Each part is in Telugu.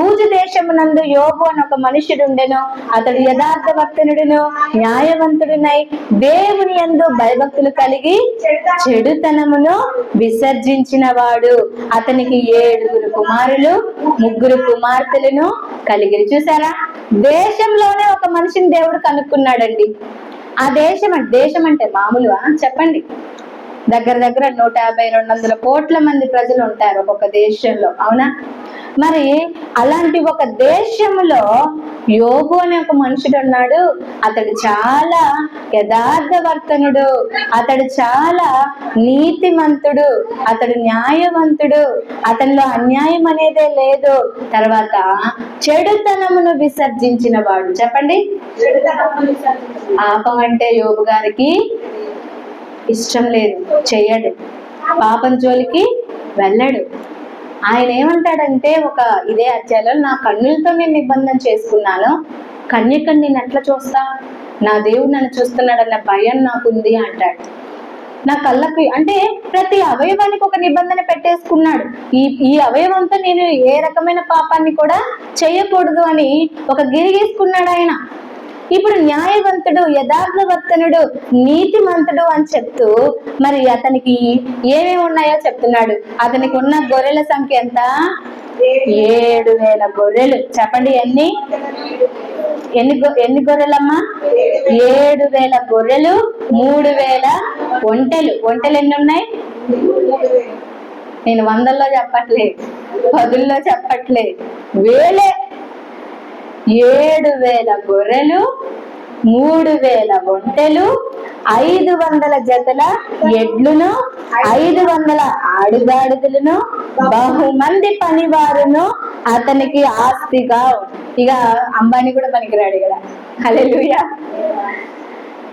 ఊజు దేశమునందు యోబు అని ఒక మనుషుడు ఉండెను. అతడు యథార్థవర్తనుడును న్యాయవంతుడునై దేవుని యందు భయభక్తులు కలిగి చెడుతనమును విసర్జించిన వాడు. అతనికి 7 కుమారులు 3 కుమార్తెలను కలిగిరి. చూసారా, దేశంలోనే ఒక మనిషిని దేవుడు కనుక్కున్నాడండి. ఆ దేశం అంటే మామూలుగా చెప్పండి, దగ్గర 150-200 కోట్ల మంది ప్రజలు ఉంటారు ఒక్కొక్క దేశంలో, అవునా? మరి అలాంటి ఒక దేశంలో యోబు అనే ఒక మనుషుడు ఉన్నాడు. అతడు చాలా యథార్థవర్తనుడు, అతడు చాలా నీతిమంతుడు, అతడు న్యాయవంతుడు, అతనిలో అన్యాయం అనేదే లేదు. తర్వాత చెడుతనమును విసర్జించిన వాడు. చెప్పండి, పాపం అంటే యోబు గారికి ఇష్టం లేదు, చెయ్యడు, పాపం జోలికి వెళ్ళడు. ఆయన ఏమంటాడంటే ఇదే అధ్యాయంలో, నా కన్నులతో నేను నిబంధన చేసుకున్నాను, కన్యకని నేను ఎట్లా చూస్తా, నా దేవుడు నన్ను చూస్తున్నాడన్న భయం నాకుంది అంటాడు. నా కళ్ళకి అంటే ప్రతి అవయవానికి ఒక నిబంధన పెట్టేసుకున్నాడు. ఈ అవయవంతో నేను ఏ రకమైన పాపాన్ని కూడా చేయకూడదు అని ఒక గిరి గీసుకున్నాడు ఆయన. ఇప్పుడు న్యాయవంతుడు, యథార్థవర్తనుడు, నీతిమంతుడు అని చెప్తూ మరి అతనికి ఏమేమి ఉన్నాయో చెప్తున్నాడు. అతనికి ఉన్న గొర్రెల సంఖ్య ఎంత? 7,000 గొర్రెలు. చెప్పండి, ఎన్ని గొర్రెలమ్మా? 7,000 గొర్రెలు, 3,000 ఒంటెలు. ఒంటెలు ఎన్ని ఉన్నాయి? నేను 100లో చెప్పట్లే, 10లో చెప్పట్లే, వేలే. 7,000 గొర్రెలు, 3,000 ఒంటెలు, 500 జతల ఎడ్లును, 500 ఆడుగాడిదలను, బహుమంది పనివారును అతనికి ఆస్తిగా. ఇక అంబానీ కూడా పనికిరాడు ఇక్కడ. హల్లెలూయా.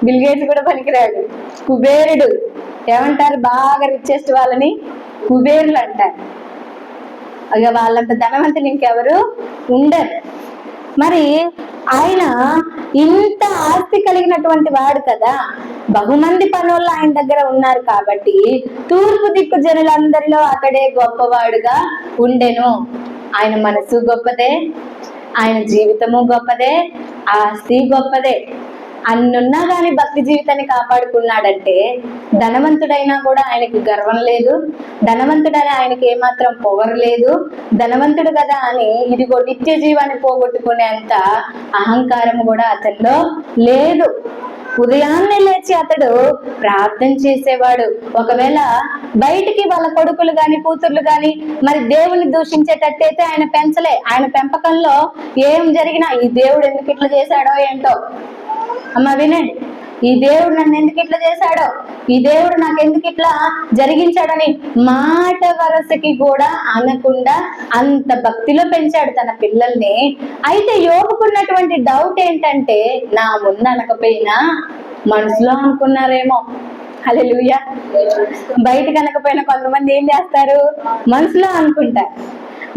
బిల్ గేట్స్ కూడా పనికిరాడు. కుబేరుడు. ఏమంటారు? బాగా రిచెస్ట్ వాళ్ళని కుబేరులు అంటారు. ఇక వాళ్ళంత ధనవంతులు ఇంకెవరు ఉండరు. మరి ఆయన ఇంత ఆస్తి కలిగినటువంటి వాడు కదా, బహుమంది పనుల్లో ఆయన దగ్గర ఉన్నారు కాబట్టి తూర్పు దిక్కు జనులందరిలో అతడే గొప్పవాడుగా ఉండెను. ఆయన మనసు గొప్పదే, ఆయన జీవితము గొప్పదే, ఆస్తి గొప్పదే. అన్నున్నా కానీ భక్తి జీవితాన్ని కాపాడుకున్నాడంటే ధనవంతుడైనా కూడా ఆయనకి గర్వం లేదు, ధనవంతుడని ఆయనకి ఏమాత్రం పొగరు లేదు, ధనవంతుడు కదా అని ఇదిగో నిత్య జీవాన్ని పోగొట్టుకునేంత అహంకారం కూడా అతనిలో లేదు. ఉదయాన్నే లేచి అతడు ప్రార్థన చేసేవాడు. ఒకవేళ బయటికి వాళ్ళ కొడుకులు గాని కూతుర్లు గాని మరి దేవుని దూషించేటట్టయితే ఆయన పెంచలే. ఆయన పెంపకంలో ఏం జరిగినా ఈ దేవుడు ఎందుకు ఇట్లా చేశాడో ఏంటో, అమ్మ వినండి, ఈ దేవుడు నన్ను ఎందుకు ఇట్లా చేశాడో, ఈ దేవుడు నాకు ఎందుకు ఇట్లా జరిగించాడని మాట వరసకి కూడా అనకుండా అంత భక్తిలో పెంచాడు తన పిల్లల్ని. అయితే యోబుకున్నటువంటి డౌట్ ఏంటంటే, నా ముందు అనకపోయినా మనసులో అనుకున్నారేమో. హల్లెలూయా. బయటకు అనకపోయినా కొంతమంది ఏం చేస్తారు? మనసులో అనుకుంటారు.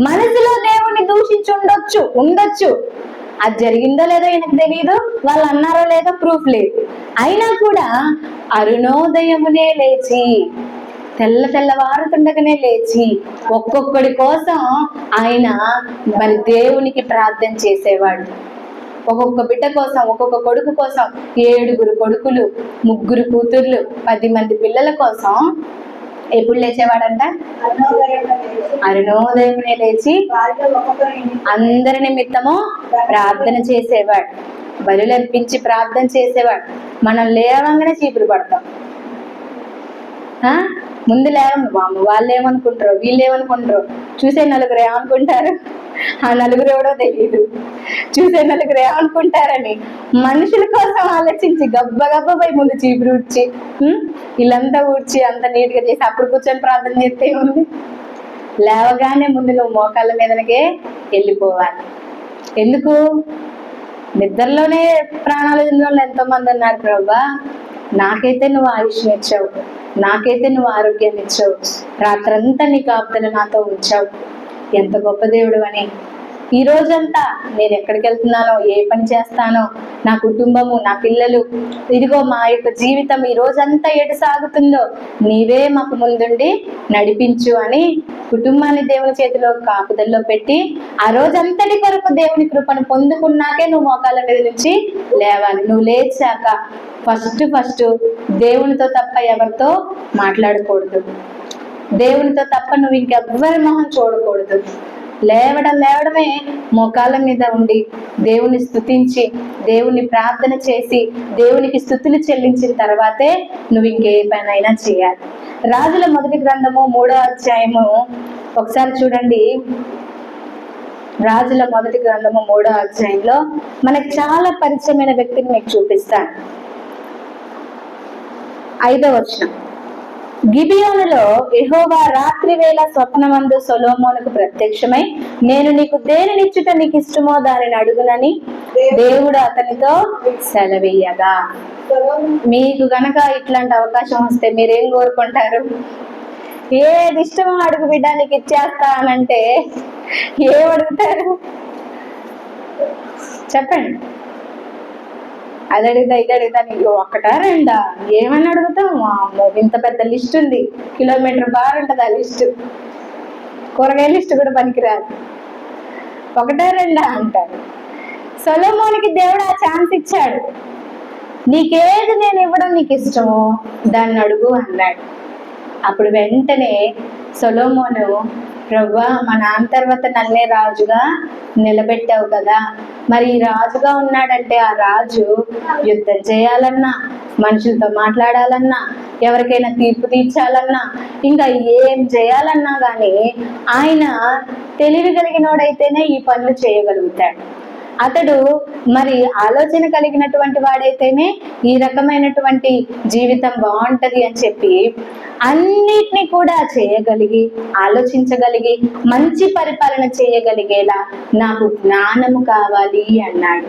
మనసులో దేవుణ్ణి దూషించి ఉండొచ్చు. అది జరిగిందో లేదో ఈయనకు తెలియదు, వాళ్ళు అన్నారో లేదో ప్రూఫ్ లేదు. అయినా కూడా అరుణోదయమునే లేచి, తెల్లవారుతుండగానే లేచి ఒక్కొక్కడి కోసం ఆయన మరి దేవునికి ప్రార్థన చేసేవాడు. ఒక్కొక్క బిడ్డ కోసం, ఒక్కొక్క కొడుకు కోసం, 7 కొడుకులు, 3 కూతుర్లు, 10 మంది పిల్లల కోసం ఎప్పుడు లేచేవాడంట? అరుణోదయమునే లేచి అందరి నిమిత్తము ప్రార్థన చేసేవాడు, బలులు అర్పించి ప్రార్థన చేసేవాడు. మనం లేవంగానే చీపురు పడతాం. ముందు లేవము, వాళ్ళు ఏమనుకుంటారో వీళ్ళు ఏమనుకుంటారో, చూసే నలుగురు ఏమనుకుంటారు, ఆ నలుగురు ఎవడో తెలియదు, చూసే నలుగురు ఏమనుకుంటారని మనుషుల కోసం ఆలోచించి గబ్బ పోయి ముందు చీపురు ఊడ్చి ఇల్లంతా ఊడ్చి అంత నీట్గా చేసి అప్పుడు కూర్చొని ప్రార్థన చేస్తే ఉంది. లేవగానే ముందు నువ్వు మోకాళ్ళ మీదనకే వెళ్ళిపోవాలి. ఎందుకు? నిద్రలోనే ప్రాణాలు తిన్న వాళ్ళు ఎంతో మంది ఉన్నారు. ప్రభా, నాకైతే నువ్వు ఆయుష్ని ఇచ్చావు, నాకైతే నువ్వు ఆరోగ్యాన్ని ఇచ్చావు, రాత్రంతా నీ కాపుదల నాతో ఉంచావు, ఎంత గొప్ప దేవుడు అని ఈ రోజంతా నేను ఎక్కడికి వెళ్తున్నానో, ఏ పని చేస్తానో, నా కుటుంబము, నా పిల్లలు, ఇదిగో మా యొక్క జీవితం ఈ రోజంతా ఎటు సాగుతుందో నీవే మాకు ముందుండి నడిపించు అని కుటుంబాన్ని దేవుని చేతిలో కాపుదల్లో పెట్టి ఆ రోజంతటి కొరకు దేవుని కృపను పొందుకున్నాకే నువ్వు మోకాళ్ళ మీద నుంచి లేవాలి. నువ్వు లేచాక ఫస్ట్ దేవునితో తప్ప ఎవరితో మాట్లాడకూడదు. దేవునితో తప్ప నువ్వు ఇంకెవ్వరి మొహం చూడకూడదు. లేవడమే మోకాళ్ళ మీద ఉండి దేవుని స్తుతించి, దేవుని ప్రార్థన చేసి, దేవునికి స్తుతులు చెల్లించిన తర్వాతే నువ్వు ఇంకే పనైనా చేయాలి. రాజుల మొదటి గ్రంథము 3వ అధ్యాయము ఒకసారి చూడండి. రాజుల మొదటి గ్రంథము 3వ అధ్యాయంలో మనకు చాలా పరిచయమైన వ్యక్తిని మీకు చూపిస్తాను. 5వ వచనం. గిబియోనులో యెహోవా రాత్రి వేళ స్వప్నమందు సొలొమోనుకు ప్రత్యక్షమై, నేను నీకు దేనినిచ్చుట నీకు ఇష్టమో దానిని అడుగునని దేవుడు అతనితో సెలవీయగా. మీకు గనక ఇట్లాంటి అవకాశం వస్తే మీరేం కోరుకుంటారు? ఏది ఇష్టమో అడుగు బిడ్డ, నీకు ఇచ్చేస్తా అనంటే ఏం అడుగుతారు చెప్పండి? అది అడుగుతా, ఇది అడుగుతా, నీకు ఒక్కటా రెండా? ఏమని అడుగుతాం? అమ్మో, ఇంత పెద్ద లిస్ట్ ఉంది, కిలోమీటర్ బార్ ఉంటుంది ఆ లిస్ట్. కూరగాయ లిస్ట్ కూడా పనికిరాదు. ఒకటా రెండా అంటారు. సొలొమోనుకి దేవుడు ఆ ఛాన్స్ ఇచ్చాడు. నీకేది నేను ఇవ్వడం నీకు ఇష్టమో దాన్ని అడుగు అన్నాడు. అప్పుడు వెంటనే సొలొమోను, ప్రభువా, మా నాన్న తర్వాత నన్నే రాజుగా నిలబెట్టావు కదా, మరి ఈ రాజుగా ఉన్నాడంటే ఆ రాజు యుద్ధం చేయాలన్నా, మనుషులతో మాట్లాడాలన్నా, ఎవరికైనా తీర్పు తీర్చాలన్నా, ఇంకా ఏం చేయాలన్నా కానీ ఆయన తెలివి కలిగినోడైతేనే ఈ పనులు చేయగలుగుతాడు. అతడు మరి ఆలోచన కలిగినటువంటి వాడైతేనే ఈ రకమైనటువంటి జీవితం బాగుంటది అని చెప్పి అన్నిటినీ కూడా చేయగలిగి, ఆలోచించగలిగి, మంచి పరిపాలన చేయగలిగేలా నాకు జ్ఞానము కావాలి అన్నాడు.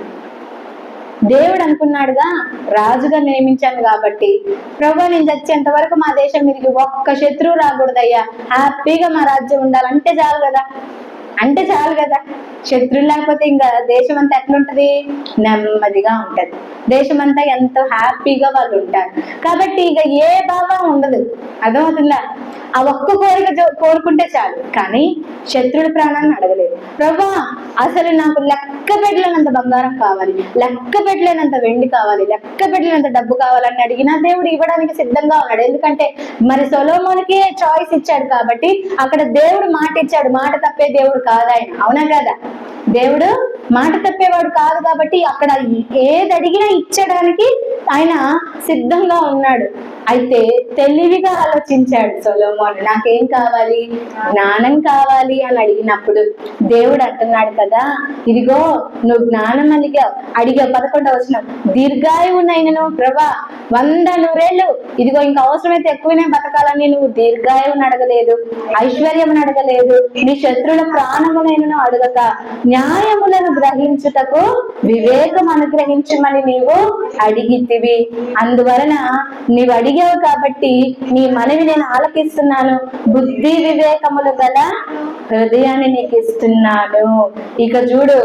దేవుడు అనుకున్నాడుగా, రాజుగా నియమించాను కాబట్టి, ప్రభు నేను చచ్చేంత వరకు మా దేశం మీదకి ఒక్క శత్రువు రాకూడదయ్యా, హ్యాపీగా మా రాజ్యం ఉండాలంటే చాలు కదా, అంటే చాలు కదా. శత్రువు లేకపోతే ఇంకా దేశం అంతా ఎట్లుంటది? నెమ్మదిగా ఉంటది. దేశం అంతా ఎంతో హ్యాపీగా వాళ్ళు ఉంటారు. కాబట్టి ఇక ఏ భావం ఉండదు. అర్థమవుతుందా? ఆ ఒక్క కోరిక కోరుకుంటే చాలు. కానీ శత్రుడి ప్రాణాన్ని అడగలేదు. ప్రభా, అసలు నాకు లెక్క పెట్టలేనంత బంగారం కావాలి, లెక్క పెట్టలేనంత వెండి కావాలి, లెక్క పెట్టలేనంత డబ్బు కావాలని అడిగినా దేవుడు ఇవ్వడానికి సిద్ధంగా ఉన్నాడు. ఎందుకంటే మరి సొలొమోనుకి చాయిస్ ఇచ్చాడు కాబట్టి అక్కడ దేవుడు మాట ఇచ్చాడు. మాట తప్పే దేవుడు కాదు ఆయన, అవునా కదా? దేవుడు మాట తప్పేవాడు కాదు కాబట్టి అక్కడ ఏది అడిగినా ఇచ్చడానికి ఆయన సిద్ధంగా ఉన్నాడు. అయితే తెలివిగా ఆలోచించాడు సొలొమోను. నాకేం కావాలి? జ్ఞానం కావాలి అని అడిగినప్పుడు దేవుడు అంటున్నాడు కదా, ఇదిగో నువ్వు జ్ఞానం అడిగావు. 11వ వచనం. దీర్ఘాయువునైనను ప్రభా 100 నూరేళ్ళు, ఇదిగో ఇంకా అవసరమైతే ఎక్కువనే బతకాలని నువ్వు దీర్ఘాయువుని అడగలేదు, ఐశ్వర్యమును అడగలేదు, నీ శత్రుల ప్రాణమునైనను అడగక న్యాయములను గ్రహించుటకు వివేకం అనుగ్రహించమని నీవు అడిగితివి. అందువలన నీవు అడిగావు కాబట్టి నీ మనవి నేను ఆలకిస్తున్నాను. బుద్ధి వివేకములు గల హృదయాన్ని నీకు ఇస్తున్నాను. ఇక చూడు,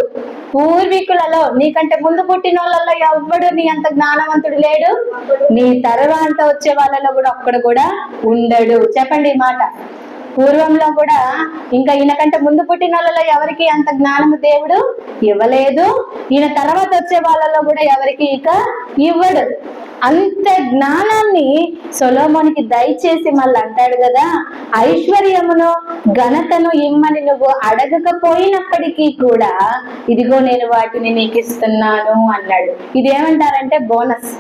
పూర్వీకులలో నీకంటే ముందు పుట్టిన వాళ్ళలో ఎవ్వడు నీ అంత జ్ఞానవంతుడు లేడు, నీ తర్వాత వచ్చే వాళ్ళలో కూడా ఒక్కడు కూడా ఉండడు. చెప్పండి ఈ మాట. పూర్వంలో కూడా ఇంకా ఈయనకంటే ముందు పుట్టిన వాళ్ళలో ఎవరికి అంత జ్ఞానము దేవుడు ఇవ్వలేదు, ఈయన తర్వాత వచ్చే వాళ్ళలో కూడా ఎవరికి ఇక ఇవ్వడు. అంత జ్ఞానాన్ని సొలొమోనుకి దయచేసి మళ్ళీ అంటాడు కదా, ఐశ్వర్యమును ఘనతను ఇమ్మని నువ్వు అడగకపోయినప్పటికీ కూడా ఇదిగో నేను వాటిని నీకు ఇస్తున్నాను అన్నాడు. ఇదేమంటారంటే బోనస్.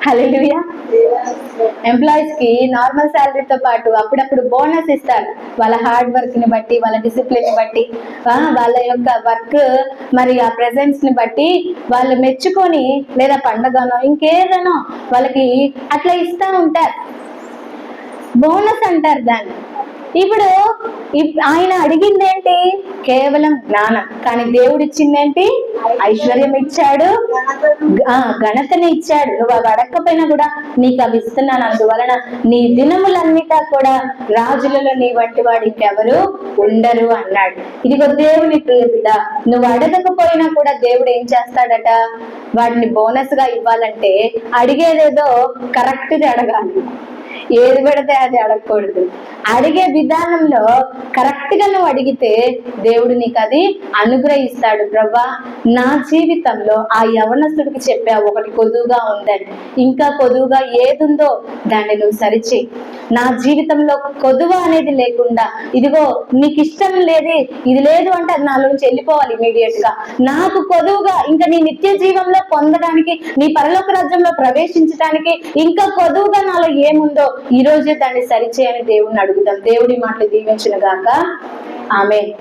హల్లెలూయా. ఎంప్లాయీస్ కి నార్మల్ శాలరీతో పాటు అప్పుడప్పుడు బోనస్ ఇస్తారు. వాళ్ళ హార్డ్ వర్క్ ని బట్టి, వాళ్ళ డిసిప్లిన్ ని బట్టి, వాళ్ళ యొక్క వర్క్ మరి ఆ ప్రెజెన్స్ ని బట్టి వాళ్ళు మెచ్చుకొని, లేదా పండగనో ఇంకేదనో వాళ్ళకి అట్లా ఇస్తా ఉంటారు. బోనస్ అంటారు దాన్ని. ఇప్పుడు ఆయన అడిగింది ఏంటి? కేవలం జ్ఞానం. కానీ దేవుడు ఇచ్చిందేంటి? ఐశ్వర్యం ఇచ్చాడు, ఘనతని ఇచ్చాడు. నువ్వు అవి అడగకపోయినా కూడా నీకు అవి ఇస్తున్నాను. అందువలన నీ దినములన్నిటా కూడా రాజులలో నీ వంటి వాడు ఇంకెవరు ఉండరు అన్నాడు. ఇదిగో దేవుని ప్రియ బిడ్డ, నువ్వు అడగకపోయినా కూడా దేవుడు ఏం చేస్తాడట, వాటిని బోనస్ గా ఇవ్వాలంటే అడిగేదేదో కరెక్ట్ గా అడగాలి. ఏది పెడితే అది అడగకూడదు. అడిగే విధానంలో కరెక్ట్ గా నువ్వు అడిగితే దేవుడు నీకు అది అనుగ్రహిస్తాడు. ప్రభా, నా జీవితంలో ఆ యవనస్తుడికి చెప్పావు ఒకటి కొదువుగా ఉందని, ఇంకా కొదువుగా ఏదుందో దాన్ని నువ్వు సరిచేయి. నా జీవితంలో కొదువ అనేది లేకుండా, ఇదిగో నీకు ఇష్టం లేదు ఇది లేదు అంటే అది నాలో నుంచి వెళ్ళిపోవాలి ఇమీడియట్ గా. నాకు కొదువుగా ఇంకా నీ నిత్య జీవంలో పొందడానికి, నీ పరలోక రాజ్యంలో ప్రవేశించడానికి ఇంకా కొదువుగా నాలో ఏముందో ఈ రోజే దాన్ని సరిచేయని దేవుడిని అడుగుదాం. దేవుడి మాటలు దీవించును గాక. ఆమేన్.